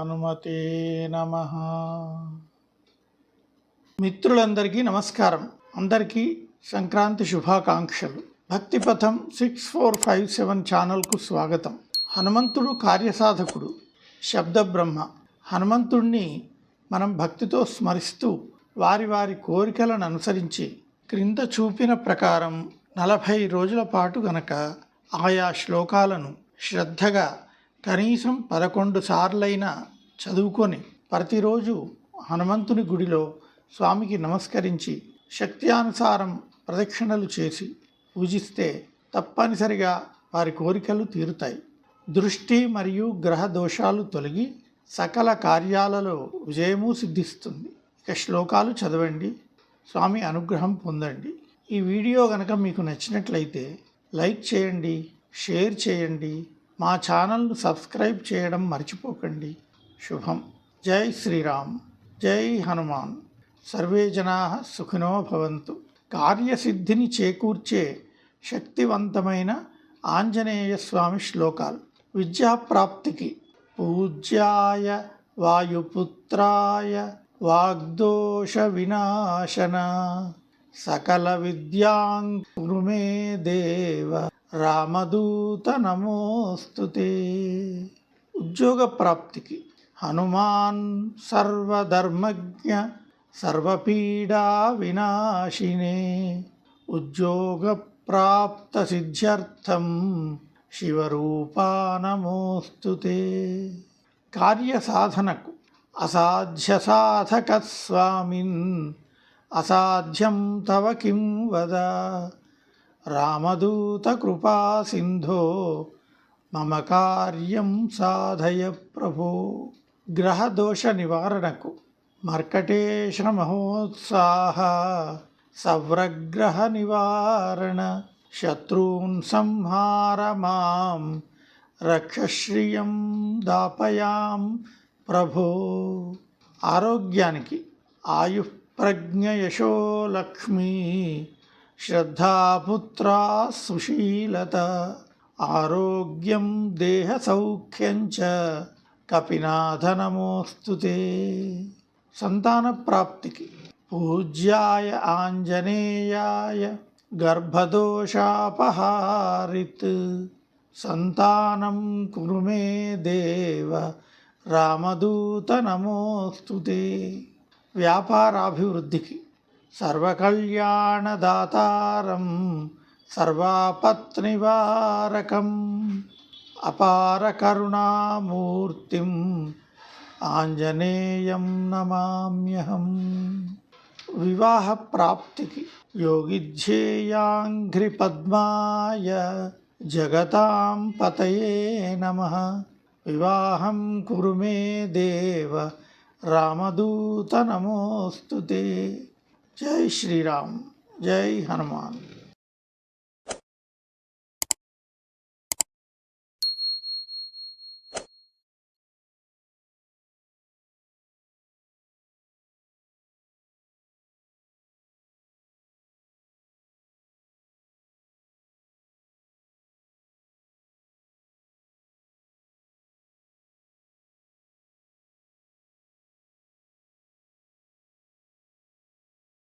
హనుమతే నమః. మిత్రులందరికీ నమస్కారం. అందరికీ సంక్రాంతి శుభాకాంక్షలు. భక్తిపథం 6457 ఛానల్కు స్వాగతం. హనుమంతుడు కార్యసాధకుడు, శబ్దబ్రహ్మ. హనుమంతుణ్ణి మనం భక్తితో స్మరిస్తూ వారి వారి కోరికలను అనుసరించి క్రింద చూపిన ప్రకారం 40 రోజుల పాటు గనక ఆయా శ్లోకాలను శ్రద్ధగా కనీసం 11 సార్లైనా చదువుకొని ప్రతిరోజు హనుమంతుని గుడిలో స్వామికి నమస్కరించి శక్త్యానుసారం ప్రదక్షిణలు చేసి పూజిస్తే తప్పనిసరిగా వారి కోరికలు తీరుతాయి. దృష్టి మరియు గ్రహ దోషాలు తొలగి సకల కార్యాలలో విజయము సిద్ధిస్తుంది. ఇక శ్లోకాలు చదవండి, స్వామి అనుగ్రహం పొందండి. ఈ వీడియో కనుక మీకు నచ్చినట్లయితే లైక్ చేయండి, షేర్ చేయండి, మా ఛానల్ను సబ్స్క్రైబ్ చేయడం మర్చిపోకండి. శుభం. జై శ్రీరామ్, జై హనుమాన్. సర్వే జనాః సుఖినో భవంతు. కార్యసిద్ధిని చేకూర్చే శక్తివంతమైన ఆంజనేయ స్వామి శ్లోకాలు. విద్యాప్రాప్తికి పూజ్యాయ వాయుపుత్రాయ వాగ్దోష వినాశన సకల విద్యాం కురు మే దేవ రామదూత నమోస్తుతే. ఉద్యోగ ప్రాప్తికి హనుమాన్ సర్వధర్మజ్ఞ సర్వపీడా వినాశినే ఉద్యోగ ప్రాప్త సిద్ధ్యర్థం శివరూపా నమోస్తుతే. కార్యసాధనకు అసాధ్య సాధక స్వామిన్ అసాధ్యం తవ కిం వద రామదూత కృపా సింధో మమ కార్యం సాధయ ప్రభో. గ్రహదోష నివారణకు మర్కటేశ మహోత్సాహ సవ్రగ్రహ నివారణ శత్రూన్ సంహార మాం రక్షశ్రియం దాపయాం ప్రభో. ఆరోగ్యానికి ఆయుః ప్రజ్ఞ యశో లక్ష్మీ శ్రద్ధాపుత్రా సుశీలత ఆరోగ్యం దేహ సౌఖ్యం చ కపినాథ నమోస్తుతే. సంతాన ప్రాప్తికి పూజ్యాయ ఆంజనేయాయ గర్భదోషాపహారిత్ సంతానం కురు మే దేవ రామదూత నమోస్తుతే. వ్యాపారాభివృద్ధికి సర్వకళ్యాణదాతారం సర్వాపత్నివారకం అపార కరుణామూర్తిం ఆంజనేయం నమామ్యహం. వివాహ ప్రాప్తికి యోగిధ్యేయాంఘ్రి పద్మాయ జగతాం పతయే నమః వివాహం కురు మే దేవ రామదూత నమోస్తుతే. జై శ్రీరామ్, జై హనుమాన్.